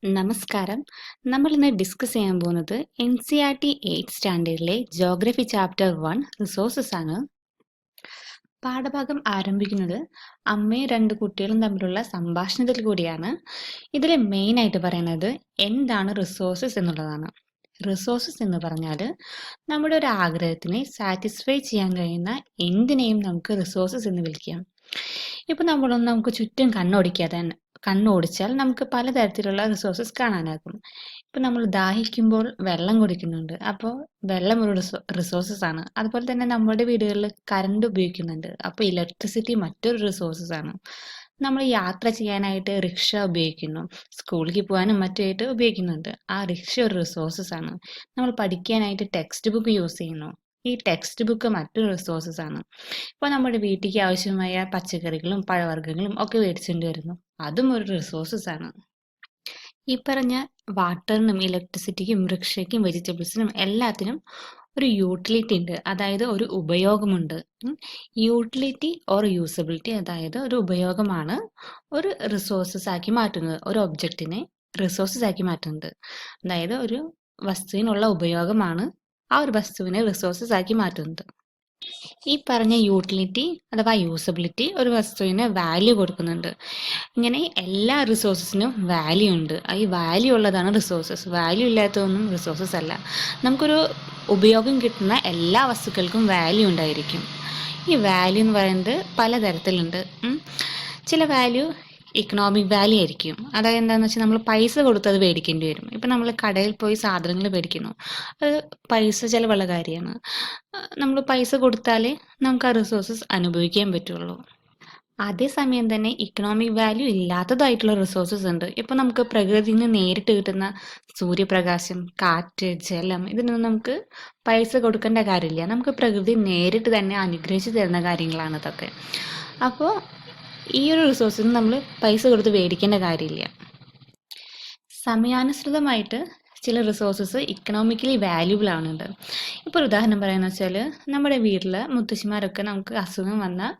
നമസ്കാരം. നമ്മളിന്ന് ഡിസ്കസ് ചെയ്യാൻ പോകുന്നത് NCERT 8th സ്റ്റാൻഡേർഡിലെ ജോഗ്രഫി ചാപ്റ്റർ 1 റിസോഴ്സസ് ആണ്. പാഠഭാഗം ആരംഭിക്കുന്നത് അമ്മയും രണ്ട് കുട്ടികളും തമ്മിലുള്ള സംഭാഷണത്തിൽ കൂടിയാണ്. ഇതിൽ മെയിൻ ആയിട്ട് പറയുന്നത് എന്താണ് റിസോഴ്സസ് എന്നുള്ളതാണ്. റിസോഴ്സസ് എന്ന് പറഞ്ഞാൽ നമ്മുടെ ഒരു ആഗ്രഹത്തിനെ സാറ്റിസ്ഫൈ ചെയ്യാൻ കഴിയുന്ന എന്തിനേയും നമുക്ക് റിസോഴ്സസ് എന്ന് വിളിക്കാം. ഇപ്പം നമുക്ക് ചുറ്റും കണ്ണോടിച്ചാൽ നമുക്ക് പലതരത്തിലുള്ള റിസോഴ്സസ് കാണാനാകും. ഇപ്പം നമ്മൾ ദാഹിക്കുമ്പോൾ വെള്ളം കുടിക്കുന്നുണ്ട്, അപ്പോൾ വെള്ളം ഒരു റിസോഴ്സസ് ആണ്. അതുപോലെ തന്നെ നമ്മുടെ വീടുകളിൽ കറണ്ട് ഉപയോഗിക്കുന്നുണ്ട്, അപ്പോൾ ഇലക്ട്രിസിറ്റി മറ്റൊരു റിസോഴ്സസ് ആണ്. നമ്മൾ യാത്ര ചെയ്യാനായിട്ട് റിക്ഷ ഉപയോഗിക്കുന്നു, സ്കൂളിലേക്ക് പോകാനും മറ്റുമായിട്ട് ഉപയോഗിക്കുന്നുണ്ട്, ആ റിക്ഷ ഒരു റിസോഴ്സസ് ആണ്. നമ്മൾ പഠിക്കാനായിട്ട് ടെക്സ്റ്റ് ബുക്ക് യൂസ് ചെയ്യുന്നു, ഈ ടെക്സ്റ്റ് ബുക്ക് മറ്റൊരു റിസോഴ്സസ് ആണ്. ഇപ്പോൾ നമ്മുടെ വീട്ടിലേക്ക് ആവശ്യമായ പച്ചക്കറികളും പഴവർഗ്ഗങ്ങളും ഒക്കെ മേടിച്ചുകൊണ്ട് വരുന്നു, അതും ഒരു റിസോഴ്സസ് ആണ്. ഈ പറഞ്ഞ വാട്ടറിനും ഇലക്ട്രിസിറ്റിക്കും റിക്ഷയ്ക്കും വെജിറ്റബിൾസിനും എല്ലാത്തിനും ഒരു യൂട്ടിലിറ്റി ഉണ്ട്, അതായത് ഒരു ഉപയോഗമുണ്ട്. യൂട്ടിലിറ്റി ഓർ യൂസബിലിറ്റി, അതായത് ഒരു ഉപയോഗമാണ് ഒരു റിസോഴ്സസ് ആക്കി മാറ്റുന്നത്, ഒരു ഒബ്ജക്റ്റിനെ റിസോഴ്സസ് ആക്കി മാറ്റുന്നത്. അതായത് ഒരു വസ്തുവിനുള്ള ഉപയോഗമാണ് ആ ഒരു വസ്തുവിനെ റിസോഴ്സസ് ആക്കി മാറ്റുന്നത്. ഈ പറഞ്ഞ യൂട്ടിലിറ്റി അഥവാ യൂസബിലിറ്റി ഒരു വസ്തുവിന് വാല്യൂ കൊടുക്കുന്നുണ്ട്. ഇങ്ങനെ എല്ലാ റിസോഴ്സസിനും വാല്യൂ ഉണ്ട്. ഈ വാല്യൂ ഉള്ളതാണ് റിസോഴ്സസ്, വാല്യൂ ഇല്ലാത്തതൊന്നും റിസോഴ്സസ് അല്ല. നമുക്കൊരു ഉപയോഗം കിട്ടുന്ന എല്ലാ വസ്തുക്കൾക്കും വാല്യൂ ഉണ്ടായിരിക്കും. ഈ വാല്യൂ എന്ന് പറയുന്നത് പലതരത്തിലുണ്ട്. ചില വാല്യൂ ഇക്കണോമിക് വാല്യൂ ആയിരിക്കും. അതായത് എന്താണെന്ന് വെച്ചാൽ നമ്മൾ പൈസ കൊടുത്ത് അത് മേടിക്കേണ്ടി വരും. ഇപ്പം നമ്മൾ കടയിൽ പോയി സാധനങ്ങൾ മേടിക്കുന്നു, അത് പൈസ ചിലവുള്ള കാര്യമാണ്. നമ്മൾ പൈസ കൊടുത്താലേ നമുക്ക് ആ റിസോഴ്സസ് അനുഭവിക്കാൻ പറ്റുള്ളൂ. അതേസമയം തന്നെ ഇക്കണോമിക് വാല്യൂ ഇല്ലാത്തതായിട്ടുള്ള റിസോഴ്സസ് ഉണ്ട്. ഇപ്പം നമുക്ക് പ്രകൃതിയിൽ നിന്ന് നേരിട്ട് കിട്ടുന്ന സൂര്യപ്രകാശം, കാറ്റ്, ജലം, ഇതിനൊന്നും നമുക്ക് പൈസ കൊടുക്കേണ്ട കാര്യമില്ല. നമുക്ക് പ്രകൃതി നേരിട്ട് തന്നെ അനുഗ്രഹിച്ച് തരുന്ന കാര്യങ്ങളാണ് ഇതൊക്കെ. അപ്പോൾ ഈ ഒരു റിസോഴ്സിന് നമ്മൾ പൈസ കൊടുത്ത് മേടിക്കേണ്ട കാര്യമില്ല. സമയാനുസൃതമായിട്ട് ചില റിസോഴ്സസ് ഇക്കണോമിക്കലി വാല്യൂബിൾ ആവുന്നുണ്ട്. ഇപ്പോൾ ഒരു ഉദാഹരണം പറയുകയെന്ന് വെച്ചാൽ നമ്മുടെ വീട്ടിൽ മുത്തശ്ശിമാരൊക്കെ നമുക്ക് അസുഖം വന്നാൽ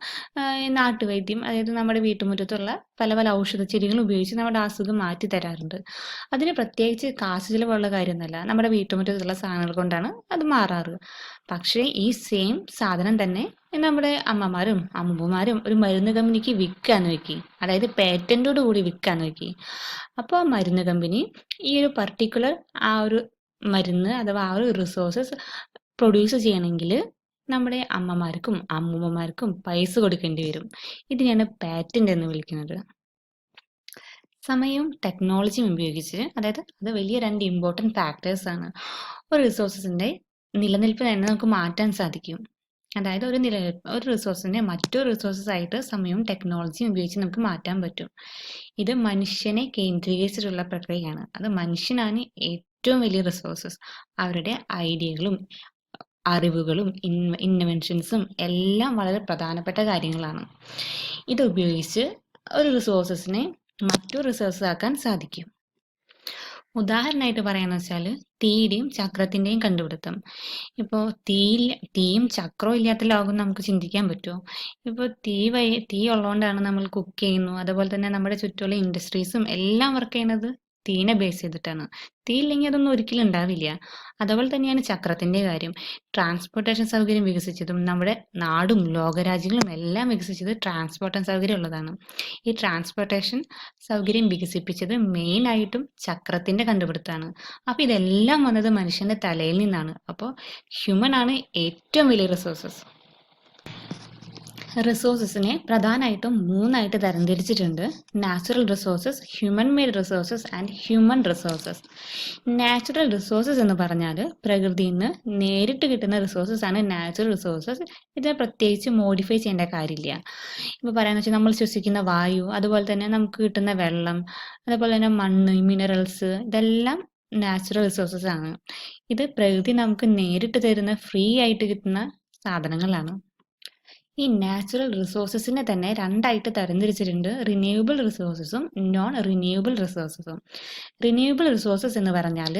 നാട്ടുവൈദ്യം, അതായത് നമ്മുടെ വീട്ടുമുറ്റത്തുള്ള പല പല ഔഷധ ചെടികൾ ഉപയോഗിച്ച് നമ്മുടെ അസുഖം മാറ്റി തരാറുണ്ട്. അതിന് പ്രത്യേകിച്ച് കാശ് ചിലവുള്ള കാര്യമൊന്നുമല്ല, നമ്മുടെ വീട്ടുമുറ്റത്തുള്ള സാധനങ്ങൾ കൊണ്ടാണ് അത് മാറാറ്. പക്ഷേ ഈ സെയിം സാധനം തന്നെ നമ്മുടെ അമ്മമാരും അമ്മൂമ്മമാരും ഒരു മരുന്ന് കമ്പനിക്ക് വിൽക്കാന്ന് വെക്കി, അതായത് പേറ്റന്റോട് കൂടി വിൽക്കാന്ന് വെക്കി. അപ്പോൾ ആ മരുന്ന് കമ്പനി ഈ ഒരു പർട്ടിക്കുലർ ആ ഒരു മരുന്ന് അഥവാ ആ ഒരു റിസോഴ്സസ് പ്രൊഡ്യൂസ് ചെയ്യണമെങ്കിൽ നമ്മുടെ അമ്മമാർക്കും അമ്മൂമ്മമാർക്കും പൈസ കൊടുക്കേണ്ടി വരും. ഇതിനെയാണ് പാറ്റന്റ് എന്ന് വിളിക്കുന്നത്. സമയവും ടെക്നോളജിയും ഉപയോഗിച്ച്, അതായത് അത് വലിയ രണ്ട് ഇമ്പോർട്ടൻറ്റ് ഫാക്ടേഴ്സ് ആണ്. ഒരു റിസോഴ്സസിൻ്റെ നിലനിൽപ്പ് തന്നെ നമുക്ക് മാറ്റാൻ സാധിക്കും. അതായത് ഒരു റിസോഴ്സിനെ മറ്റൊരു റിസോഴ്സസ് ആയിട്ട് സമയവും ടെക്നോളജിയും ഉപയോഗിച്ച് നമുക്ക് മാറ്റാൻ പറ്റും. ഇത് മനുഷ്യനെ കേന്ദ്രീകരിച്ചിട്ടുള്ള പ്രക്രിയയാണ്. അത് മനുഷ്യനാണ് ഏറ്റവും വലിയ റിസോഴ്സസ്. അവരുടെ ഐഡിയകളും അറിവുകളും ഇന്നവെൻഷൻസും എല്ലാം വളരെ പ്രധാനപ്പെട്ട കാര്യങ്ങളാണ്. ഇത് ഉപയോഗിച്ച് ഒരു റിസോഴ്സസിനെ മറ്റൊരു റിസോഴ്സ് ആക്കാൻ സാധിക്കും. ഉദാഹരണമായിട്ട് പറയാന്ന് വെച്ചാൽ തീയുടെയും ചക്രത്തിൻ്റെയും കണ്ടുപിടുത്തം. ഇപ്പോൾ തീയും ചക്രവും ഇല്ലാത്ത ലോകം നമുക്ക് ചിന്തിക്കാൻ പറ്റുമോ? ഇപ്പോൾ തീ ഉള്ളതുകൊണ്ടാണ് നമ്മൾ കുക്ക് ചെയ്യുന്നു, അതുപോലെ തന്നെ നമ്മുടെ ചുറ്റുമുള്ള ഇൻഡസ്ട്രീസും എല്ലാം വർക്ക് ചെയ്യുന്നത് തീനെ ബേസ് ചെയ്തിട്ടാണ്. തീ ഇല്ലെങ്കിൽ അതൊന്നും ഒരിക്കലും ഉണ്ടാവില്ല. അതുപോലെ തന്നെയാണ് ചക്രത്തിൻ്റെ കാര്യം. ട്രാൻസ്പോർട്ടേഷൻ സൗകര്യം വികസിച്ചതും നമ്മുടെ നാടും ലോകരാജ്യങ്ങളും എല്ലാം വികസിച്ചത് ട്രാൻസ്പോർട്ടേഷൻ സൗകര്യം ഉള്ളതാണ്. ഈ ട്രാൻസ്പോർട്ടേഷൻ സൗകര്യം വികസിപ്പിച്ചത് മെയിനായിട്ടും ചക്രത്തിൻ്റെ കണ്ടുപിടുത്തമാണ്. അപ്പോൾ ഇതെല്ലാം വന്നത് മനുഷ്യൻ്റെ തലയിൽ നിന്നാണ്. അപ്പോൾ ഹ്യൂമൻ ആണ് ഏറ്റവും വലിയ റിസോഴ്സസ്. റിസോഴ്സസിനെ പ്രധാനമായിട്ടും മൂന്നായിട്ട് തരംതിരിച്ചിട്ടുണ്ട്: natural resources, human made resources and human resources. Natural resources എന്ന് പറഞ്ഞാൽ പ്രകൃതിയിൽ നിന്ന് നേരിട്ട് കിട്ടുന്ന റിസോഴ്സസ് ആണ് നാച്ചുറൽ റിസോഴ്സസ്. ഇതിനെ പ്രത്യേകിച്ച് മോഡിഫൈ ചെയ്യേണ്ട കാര്യമില്ല. ഇപ്പോൾ പറയാന്ന് വെച്ചാൽ നമ്മൾ ശ്വസിക്കുന്ന വായു, അതുപോലെ തന്നെ നമുക്ക് കിട്ടുന്ന വെള്ളം, അതുപോലെ തന്നെ മണ്ണ്, മിനറൽസ്, ഇതെല്ലാം നാച്ചുറൽ റിസോഴ്സസ് ആണ്. ഇത് പ്രകൃതി നമുക്ക് നേരിട്ട് തരുന്ന ഫ്രീ ആയിട്ട് കിട്ടുന്ന സാധനങ്ങളാണ്. ഈ നാച്ചുറൽ റിസോഴ്സസിനെ തന്നെ രണ്ടായിട്ട് തരംതിരിച്ചിട്ടുണ്ട്: റിന്യൂവബിൾ റിസോഴ്സസും നോൺ റിന്യൂവബിൾ റിസോഴ്സസും. റിന്യൂവബിൾ റിസോഴ്സസ് എന്ന് പറഞ്ഞാൽ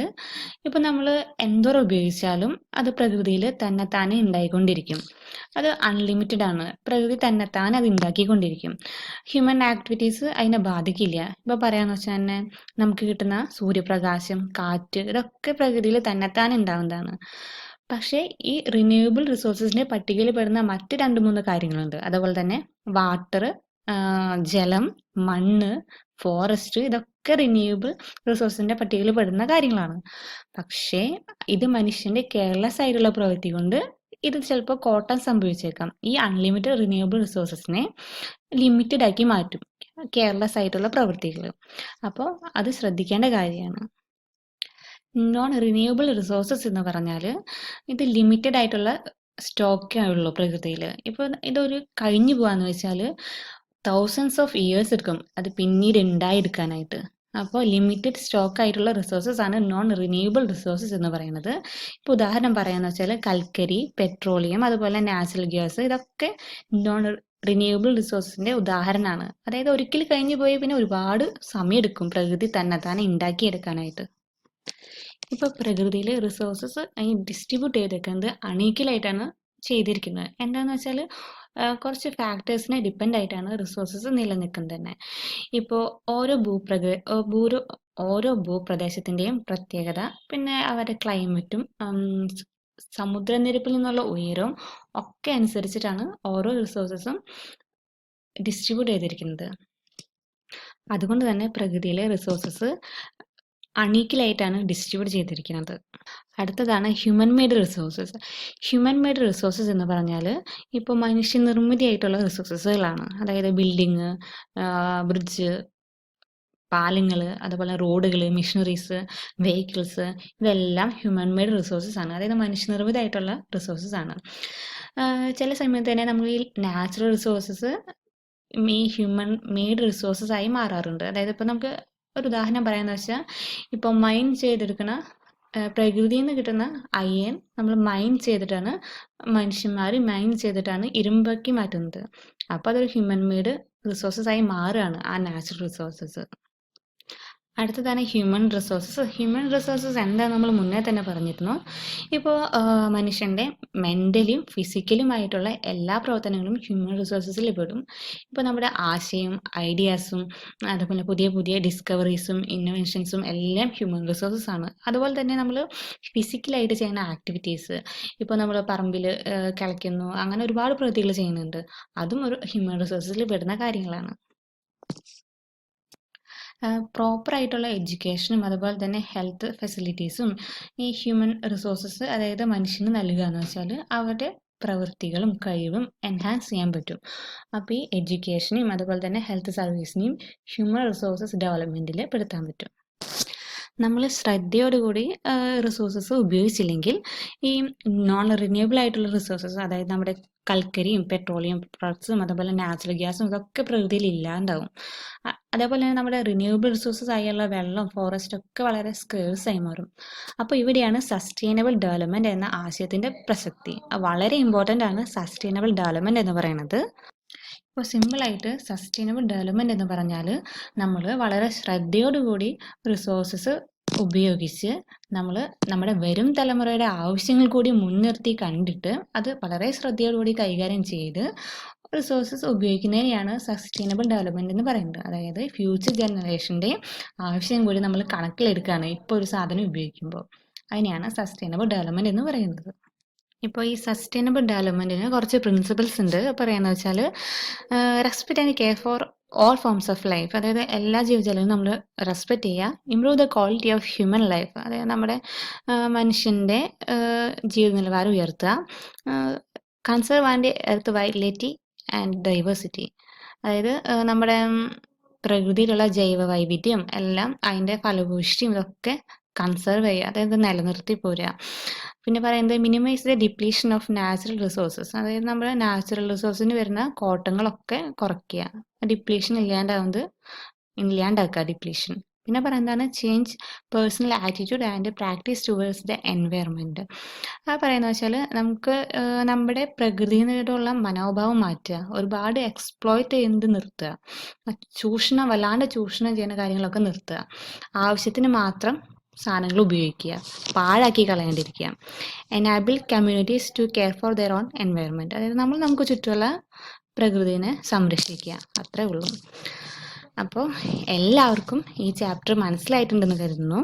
ഇപ്പോൾ നമ്മൾ എന്തോരം ഉപയോഗിച്ചാലും അത് പ്രകൃതിയിൽ തന്നെത്താനെ ഉണ്ടായിക്കൊണ്ടിരിക്കും. അത് അൺലിമിറ്റഡ് ആണ്. പ്രകൃതി തന്നെത്താനെ അത് ഉണ്ടാക്കിക്കൊണ്ടിരിക്കും. ഹ്യൂമൻ ആക്ടിവിറ്റീസ് അതിനെ ബാധിക്കില്ല. ഇപ്പോൾ പറയാന്ന് വെച്ചാൽ തന്നെ നമുക്ക് കിട്ടുന്ന സൂര്യപ്രകാശം, കാറ്റ്, ഇതൊക്കെ പ്രകൃതിയിൽ തന്നെത്താനെ ഉണ്ടാവുന്നതാണ്. പക്ഷേ ഈ റിന്യൂവബിൾ റിസോഴ്സസിന്റെ പട്ടികയിൽ പെടുന്ന മറ്റ് 2-3 കാര്യങ്ങളുണ്ട്. അതുപോലെ തന്നെ വാട്ടർ, ജലം, മണ്ണ്, ഫോറസ്റ്റ്, ഇതൊക്കെ റിന്യൂവബിൾ റിസോഴ്സിന്റെ പട്ടികയിൽ പെടുന്ന കാര്യങ്ങളാണ്. പക്ഷേ ഇത് മനുഷ്യന്റെ കെയർലെസ് ആയിട്ടുള്ള പ്രവൃത്തി കൊണ്ട് ഇത് ചിലപ്പോൾ കോട്ടം സംഭവിച്ചേക്കാം. ഈ അൺലിമിറ്റഡ് റിന്യൂവബിൾ റിസോഴ്സസിനെ ലിമിറ്റഡ് ആക്കി മാറ്റും കെയർലെസ് ആയിട്ടുള്ള പ്രവൃത്തികൾ. അപ്പോൾ അത് ശ്രദ്ധിക്കേണ്ട കാര്യമാണ്. നോൺ റിന്യൂവബിൾ റിസോഴ്സസ് എന്ന് പറഞ്ഞാൽ ഇത് ലിമിറ്റഡ് ആയിട്ടുള്ള സ്റ്റോക്കേ ഉള്ളൂ പ്രകൃതിയിൽ. ഇപ്പോൾ ഇതൊരു കഴിഞ്ഞു പോകാന്ന് വെച്ചാൽ തൗസൻഡ്സ് ഓഫ് ഇയേഴ്സ് എടുക്കും അത് പിന്നീട് ഉണ്ടായെടുക്കാനായിട്ട്. അപ്പോൾ ലിമിറ്റഡ് സ്റ്റോക്ക് ആയിട്ടുള്ള റിസോഴ്സസ് ആണ് നോൺ റിന്യൂവബിൾ റിസോഴ്സസ് എന്ന് പറയുന്നത്. ഇപ്പോൾ ഉദാഹരണം പറയാന്ന് വെച്ചാൽ കൽക്കരി, പെട്രോളിയം, അതുപോലെ നാച്ചുറൽ ഗ്യാസ്, ഇതൊക്കെ നോൺ റിന്യൂവബിൾ റിസോഴ്സസിന്റെ ഉദാഹരണമാണ്. അതായത് ഒരിക്കൽ കഴിഞ്ഞു പോയി പിന്നെ ഒരുപാട് സമയം എടുക്കും പ്രകൃതി തന്നെത്താനെ ഉണ്ടാക്കിയെടുക്കാനായിട്ട്. ഇപ്പോൾ പ്രകൃതിയിൽ റിസോഴ്സസ് ഡിസ്ട്രിബ്യൂട്ട് ചെയ്തേക്കുന്നത് അണീക്കലായിട്ടാണ് ചെയ്തിരിക്കുന്നത്. എന്താണെന്ന് വെച്ചാൽ കുറച്ച് ഫാക്ടേഴ്സിനെ ഡിപ്പെൻഡ് ആയിട്ടാണ് റിസോഴ്സസ് നിലനിൽക്കുന്നത് തന്നെ. ഇപ്പോൾ ഓരോ ഭൂപ്രദേശത്തിൻ്റെയും പ്രത്യേകത, പിന്നെ അവരുടെ ക്ലൈമറ്റും സമുദ്രനിരപ്പിൽ നിന്നുള്ള ഉയരവും ഒക്കെ അനുസരിച്ചിട്ടാണ് ഓരോ റിസോഴ്സസും ഡിസ്ട്രിബ്യൂട്ട് ചെയ്തിരിക്കുന്നത്. അതുകൊണ്ട് തന്നെ പ്രകൃതിയിലെ റിസോഴ്സസ് അണീക്കലായിട്ടാണ് ഡിസ്ട്രിബ്യൂട്ട് ചെയ്തിരിക്കുന്നത്. അടുത്തതാണ് human made resources. Human made resources എന്ന് പറഞ്ഞാൽ ഇപ്പോൾ മനുഷ്യനിർമ്മിതിയായിട്ടുള്ള റിസോഴ്സസുകളാണ്. അതായത് ബിൽഡിങ്, ബ്രിഡ്ജ്, പാലങ്ങൾ, അതുപോലെ റോഡുകൾ, മെഷീനറീസ്, വെഹിക്കിൾസ്, ഇതെല്ലാം ഹ്യൂമൻ മെയ്ഡ് റിസോഴ്സസ് ആണ്. അതായത് മനുഷ്യനിർമ്മിതമായിട്ടുള്ള റിസോഴ്സസ് ആണ്. ചില സമയത്ത് തന്നെ നമ്മൾ ഈ നാച്ചുറൽ റിസോഴ്സസ് ഈ ഹ്യൂമൻ മെയ്ഡ് റിസോഴ്സസ് ആയി മാറാറുണ്ട്. അതായത് ഇപ്പോൾ നമുക്ക് ഒരു ഉദാഹരണം പറയാന്ന് വെച്ചാൽ ഇപ്പോൾ മൈൻ ചെയ്തെടുക്കുന്ന പ്രകൃതിയിൽ നിന്ന് കിട്ടുന്ന അയൺ നമ്മൾ മൈൻ ചെയ്തിട്ടാണ് മനുഷ്യന്മാർ മൈൻ ചെയ്തിട്ടാണ് ഇരുമ്പാക്കി മാറ്റുന്നത്. അപ്പോൾ അതൊരു ഹ്യൂമൻ മെയ്ഡ് റിസോഴ്സസ് ആയി മാറുകയാണ് ആ നാച്ചുറൽ റിസോഴ്സസ്. അടുത്തതാണ് ഹ്യൂമൻ റിസോഴ്സസ്. ഹ്യൂമൻ റിസോഴ്സസ് എന്താ നമ്മൾ മുന്നേ തന്നെ പറഞ്ഞിരുന്നു. ഇപ്പോൾ മനുഷ്യൻ്റെ മെൻ്റലിയും ഫിസിക്കലുമായിട്ടുള്ള എല്ലാ പ്രവർത്തനങ്ങളും ഹ്യൂമൻ റിസോഴ്സസിൽ പെടും. ഇപ്പോൾ നമ്മുടെ ആശയം, ഐഡിയാസും, അതുപോലെ പുതിയ പുതിയ ഡിസ്കവറീസും ഇന്നോവേഷൻസും എല്ലാം ഹ്യൂമൻ റിസോഴ്സസ് ആണ്. അതുപോലെ തന്നെ നമ്മൾ ഫിസിക്കലായിട്ട് ചെയ്യുന്ന ആക്ടിവിറ്റീസ്, ഇപ്പോൾ നമ്മൾ പറമ്പിൽ കിളയ്ക്കുന്നു, അങ്ങനെ ഒരുപാട് പ്രവൃത്തികൾ ചെയ്യുന്നുണ്ട്. അതും ഒരു ഹ്യൂമൻ റിസോഴ്സസിൽ പെടുന്ന കാര്യങ്ങളാണ്. പ്രോപ്പർ ആയിട്ടുള്ള എഡ്യൂക്കേഷനും അതുപോലെ തന്നെ ഹെൽത്ത് ഫെസിലിറ്റീസും ഈ ഹ്യൂമൻ റിസോഴ്സസ് അതായത് മനുഷ്യന് നൽകുക എന്ന് വെച്ചാൽ അവരുടെ പ്രവൃത്തികളും കഴിവും എൻഹാൻസ് ചെയ്യാൻ പറ്റും. അപ്പോൾ ഈ എഡ്യൂക്കേഷനെയും അതുപോലെ തന്നെ ഹെൽത്ത് സർവീസിനെയും ഹ്യൂമൻ റിസോഴ്സസ് ഡെവലപ്മെൻറ്റിൽ പെടുത്താൻ പറ്റും. നമ്മൾ ശ്രദ്ധയോടുകൂടി റിസോഴ്സസ് ഉപയോഗിച്ചില്ലെങ്കിൽ ഈ നോൺ റിന്യൂവബിൾ ആയിട്ടുള്ള റിസോഴ്സസ് അതായത് നമ്മുടെ കൽക്കരിയും പെട്രോളിയം പ്രൊഡക്ട്സും അതുപോലെ നാച്ചുറൽ ഗ്യാസും ഇതൊക്കെ പ്രകൃതിയിൽ ഇല്ലാണ്ടാവും. അതേപോലെ തന്നെ നമ്മുടെ റിന്യൂവബിൾ റിസോഴ്സസ് ആയുള്ള വെള്ളം, ഫോറസ്റ്റ് ഒക്കെ വളരെ സ്കേഴ്സ് ആയി മാറും. അപ്പോൾ ഇവിടെയാണ് സസ്റ്റൈനബിൾ ഡെവലപ്മെൻറ്റ് എന്ന ആശയത്തിൻ്റെ പ്രസക്തി. വളരെ ഇമ്പോർട്ടൻ്റ് ആണ് സസ്റ്റൈനബിൾ ഡെവലപ്മെൻറ്റ് എന്ന് പറയുന്നത്. ഇപ്പോൾ സിമ്പിളായിട്ട് സസ്റ്റൈനബിൾ ഡെവലപ്മെൻറ്റ് എന്ന് പറഞ്ഞാൽ നമ്മൾ വളരെ ശ്രദ്ധയോടുകൂടി റിസോഴ്സസ് ഉപയോഗിച്ച് നമ്മൾ നമ്മുടെ വരും തലമുറയുടെ ആവശ്യങ്ങൾ കൂടി മുൻനിർത്തി കണ്ടിട്ട് അത് വളരെ ശ്രദ്ധയോടുകൂടി കൈകാര്യം ചെയ്ത് റിസോഴ്സസ് ഉപയോഗിക്കുന്നതിനെയാണ് സസ്റ്റൈനബിൾ ഡെവലപ്മെൻറ്റ് എന്ന് പറയുന്നത്. അതായത് ഫ്യൂച്ചർ ജനറേഷൻ്റെ ആവശ്യം കൂടി നമ്മൾ കണക്കിലെടുക്കുകയാണ് ഇപ്പോൾ ഒരു സാധനം ഉപയോഗിക്കുമ്പോൾ. അതിനെയാണ് സസ്റ്റൈനബിൾ ഡെവലപ്മെൻറ്റ് എന്ന് പറയുന്നത്. ഇപ്പോൾ ഈ സസ്റ്റൈനബിൾ ഡെവലപ്മെൻറ്റിന് കുറച്ച് പ്രിൻസിപ്പിൾസ് ഉണ്ട്. പറയുന്നത് വെച്ചാൽ respect and care for all forms of life, അതായത് എല്ലാ ജീവജാലങ്ങളും നമ്മൾ റെസ്പെക്റ്റ് ചെയ്യുക. Improve the quality of human life, അതായത് നമ്മുടെ മനുഷ്യൻ്റെ ജീവിത നിലവാരം ഉയർത്തുക. Conserve and earth vitality and diversity, അതായത് നമ്മുടെ പ്രകൃതിയിലുള്ള ജൈവ വൈവിധ്യം എല്ലാം അതിൻ്റെ ഫലഭൂഷ്ടിയും ഇതൊക്കെ കൺസേർവ് ചെയ്യുക, അതായത് നിലനിർത്തി പോരുക. പിന്നെ പറയുന്നത് minimize the depletion of natural resources, അതായത് നമ്മുടെ നാച്ചുറൽ റിസോഴ്സിന് വരുന്ന കോട്ടങ്ങളൊക്കെ കുറയ്ക്കുക. ഡിപ്ലീഷൻ ഇല്ലാണ്ടാക്കുക ഡിപ്ലീഷൻ. പിന്നെ പറയുന്നതാണ് change personal attitude and practice towards the environment. അത് പറയുന്നത് വെച്ചാൽ നമുക്ക് നമ്മുടെ പ്രകൃതിയോടുള്ള മനോഭാവം മാറ്റുക, ഒരുപാട് എക്സ്പ്ലോയിറ്റ് ചെയ്യുന്നത് നിർത്തുക, വല്ലാണ്ട് ചൂഷണം ചെയ്യുന്ന കാര്യങ്ങളൊക്കെ നിർത്തുക, ആവശ്യത്തിന് മാത്രം സാധനങ്ങൾ ഉപയോഗിക്കുക, പാഴാക്കി കളയാണ്ടിരിക്കുക. Enable communities to care for their own environment. അതായത് നമുക്ക് ചുറ്റുമുള്ള പ്രകൃതിനെ സംരക്ഷിക്കുക, അത്രേ ഉള്ളൂ. അപ്പോൾ എല്ലാവർക്കും ഈ ചാപ്റ്റർ മനസ്സിലായിട്ടുണ്ടെന്ന് കരുതുന്നു.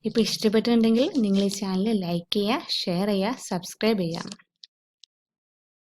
ഇപ്പോൾ ഇഷ്ടപ്പെട്ടിട്ടുണ്ടെങ്കിൽ നിങ്ങൾ ഈ ചാനൽ ലൈക്ക് ചെയ്യുക, ഷെയർ ചെയ്യുക, സബ്സ്ക്രൈബ് ചെയ്യുക.